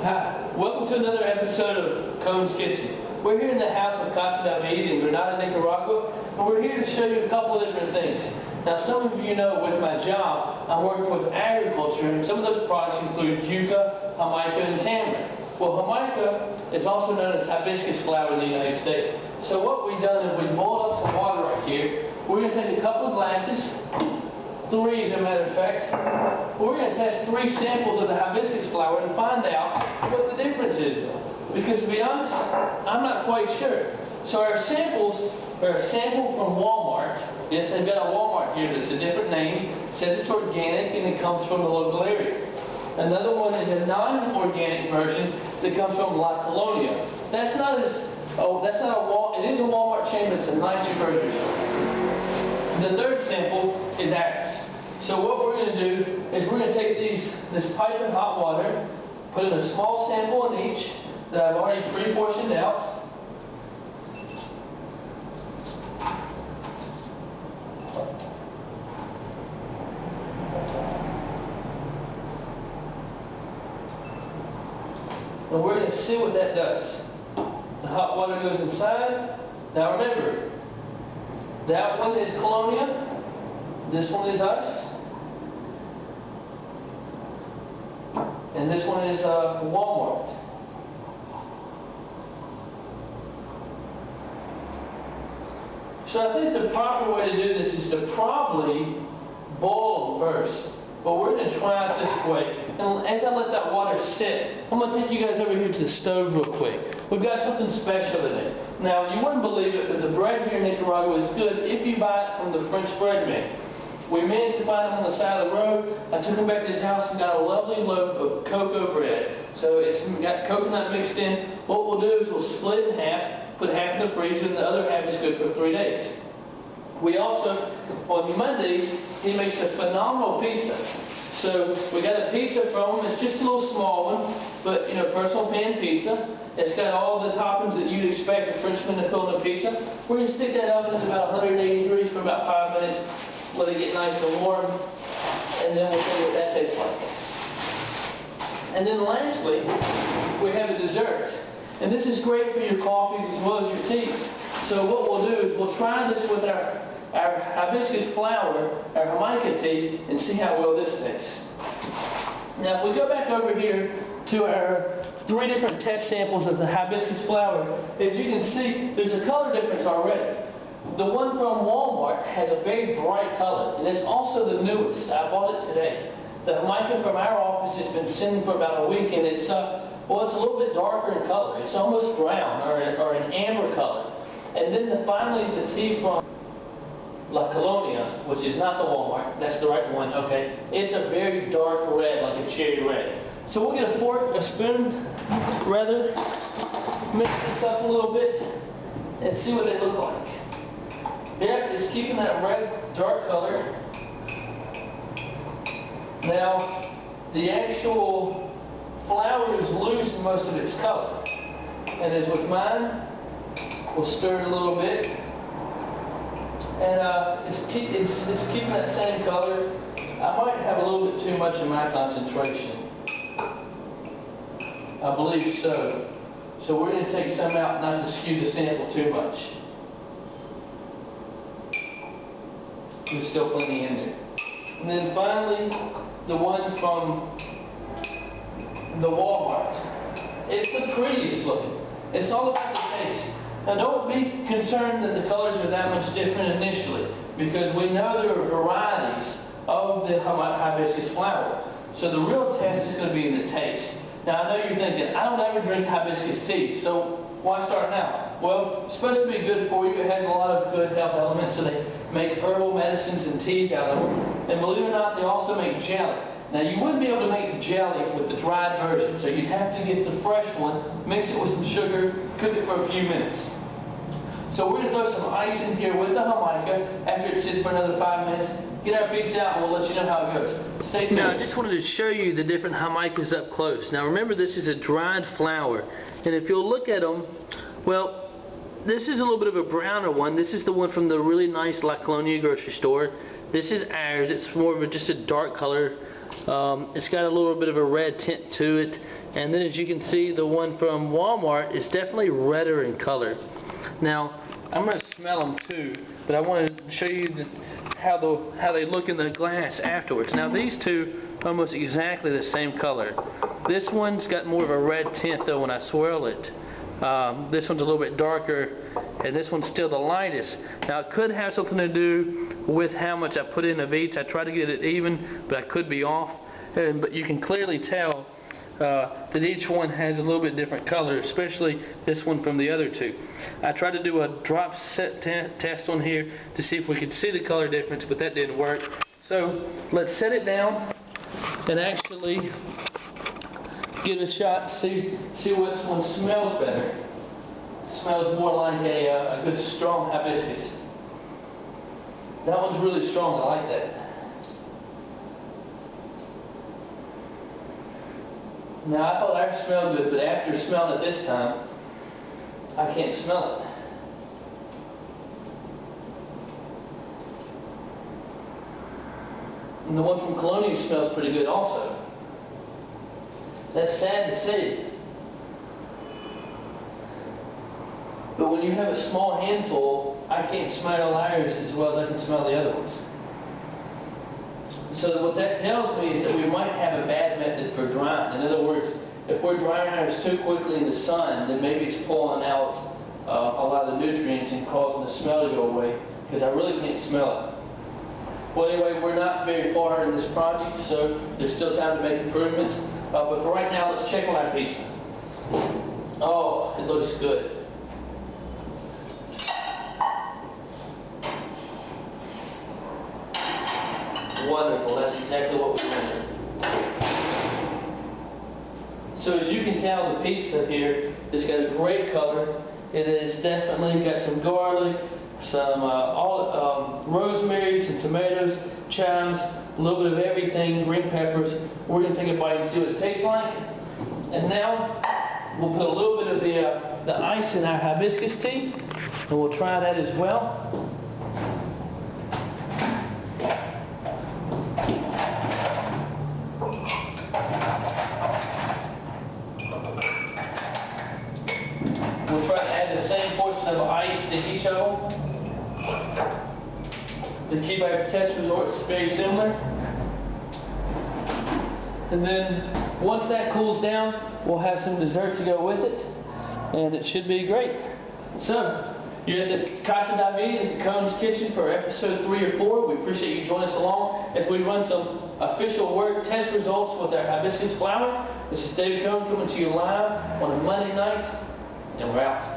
Hi, welcome to another episode of Cone's Kitchen. We're here in the house of Casa David in Granada, Nicaragua, and we're here to show you a couple of different things. Now, some of you know with my job, I'm working with agriculture, and some of those products include yucca, jamaica, and tamarind. Well, jamaica is also known as hibiscus flower in the United States. So what we've done is we've boiled up some water right here. We're going to take a couple of glasses, 3 as a matter of fact. We're going to test 3 samples of the hibiscus flower and find out what the difference is. Because to be honest, I'm not quite sure. So our samples are a sample from Walmart. Yes, they've got a Walmart here that's a different name. It says it's organic and it comes from the local area. Another one is a non-organic version that comes from La Colonia. That's not a it is a Walmart chain, but it's a nicer grocery store. The third sample is ours. So what we're going to do is we're going to take this pipe of hot water, put in a small sample in each that I've already pre-portioned out. And we're going to see what that does. The hot water goes inside. Now remember, that one is Colonia, this one is us, and this one is Walmart. So I think the proper way to do this is to probably boil them first. But we're going to try it this way. And as I let that water sit, I'm going to take you guys over here to the stove real quick. We've got something special today. Now, you wouldn't believe it, but the bread here in Nicaragua is good if you buy it from the French bread man. We managed to find them on the side of the road. I took them back to his house and got a lovely loaf of cocoa bread. So it's got coconut mixed in. What we'll do is we'll split it in half, put half in the freezer, and the other half is good for 3 days. We also, on Mondays, he makes a phenomenal pizza. So we got a pizza from him. It's just a little small one, but personal pan pizza. It's got all the toppings that you'd expect a Frenchman to put on a pizza. We're going to stick that oven at about 180 degrees for about 5 minutes, let it get nice and warm, and then we'll see what that tastes like. And then lastly, we have a dessert. And this is great for your coffees as well as your teas. So what we'll do is we'll try this with our hibiscus flower, our jamaica tea, and see how well this tastes. Now if we go back over here to our 3 different test samples of the hibiscus flower, as you can see, there's a color difference already. The one from Walmart has a very bright color, and it's also the newest. I bought it today. The jamaica from our office has been sitting for about a week, and it's a little bit darker in color. It's almost brown or an amber color. And then finally the tea from La Colonia, which is not the Walmart, that's the right one, okay. It's a very dark red, like a cherry red. So we'll get a spoon, mix this up a little bit, and see what they look like. Yep, it's keeping that red, dark color. Now, the actual flour is losing most of its color. And as with mine, we'll stir it a little bit. And it's keeping that same color. I might have a little bit too much in my concentration. I believe so. So we're going to take some out not to skew the sample too much. There's still plenty in there. And then finally, the one from the Walmart. It's the prettiest looking. It's all about the taste. Now don't be concerned that the colors are that much different initially, because we know there are varieties of the hibiscus flower. So the real test is going to be in the taste. Now I know you're thinking, I don't ever drink hibiscus tea, so why start now? Well, it's supposed to be good for you. It has a lot of good health elements, so they make herbal medicines and teas out of them. And believe it or not, they also make jelly. Now you wouldn't be able to make jelly with the dried version, so you'd have to get the fresh one, mix it with some sugar, cook it for a few minutes. So we're going to throw some ice in here with the jamaica after it sits for another 5 minutes. Get our pizza out and we'll let you know how it goes. Stay tuned. Now I just wanted to show you the different jamaicas up close. Now remember, this is a dried flower, and if you'll look at them, well, this is a little bit of a browner one. This is the one from the really nice La Colonia grocery store. This is ours. It's more of just a dark color. It's got a little bit of a red tint to it. And then as you can see, the one from Walmart is definitely redder in color. Now, I'm going to smell them too, but I want to show you how they look in the glass afterwards. Now these two are almost exactly the same color. This one's got more of a red tint though when I swirl it. This one's a little bit darker, and this one's still the lightest. Now it could have something to do with how much I put in of each. I try to get it even, but I could be off. But you can clearly tell that each one has a little bit different color, especially this one from the other two. I tried to do a drop set test on here to see if we could see the color difference, but that didn't work. So let's set it down and actually give it a shot to see which one smells better. It smells more like a good strong hibiscus. That one's really strong. I like that. Now I thought I smelled good, but after smelling it this time, I can't smell it. And the one from Colonial smells pretty good also. That's sad to see. But when you have a small handful, I can't smell ours as well as I can smell the other ones. So what that tells me is that we might have a bad method for drying. In other words, if we're drying ours too quickly in the sun, then maybe it's pulling out a lot of the nutrients and causing the smell to go away, because I really can't smell it. Well, anyway, we're not very far in this project, so there's still time to make improvements. But for right now, let's check on our pizza. Oh, it looks good. Wonderful. That's exactly what we wanted. So as you can tell, the pizza here has got a great color. It has definitely got some garlic, some rosemary, some tomatoes, chives, a little bit of everything, green peppers. We're going to take a bite and see what it tastes like. And now we'll put a little bit of the ice in our hibiscus tea, and we'll try that as well. We'll try to add the same portion of ice to each of them to keep our test results very similar. And then once that cools down, we'll have some dessert to go with it, and it should be great. So, you're at the Casa David at the Cone's Kitchen for episode 3 or 4. We appreciate you joining us along as we run some official work test results with our hibiscus flower. This is David Cone coming to you live on a Monday night, and we're out.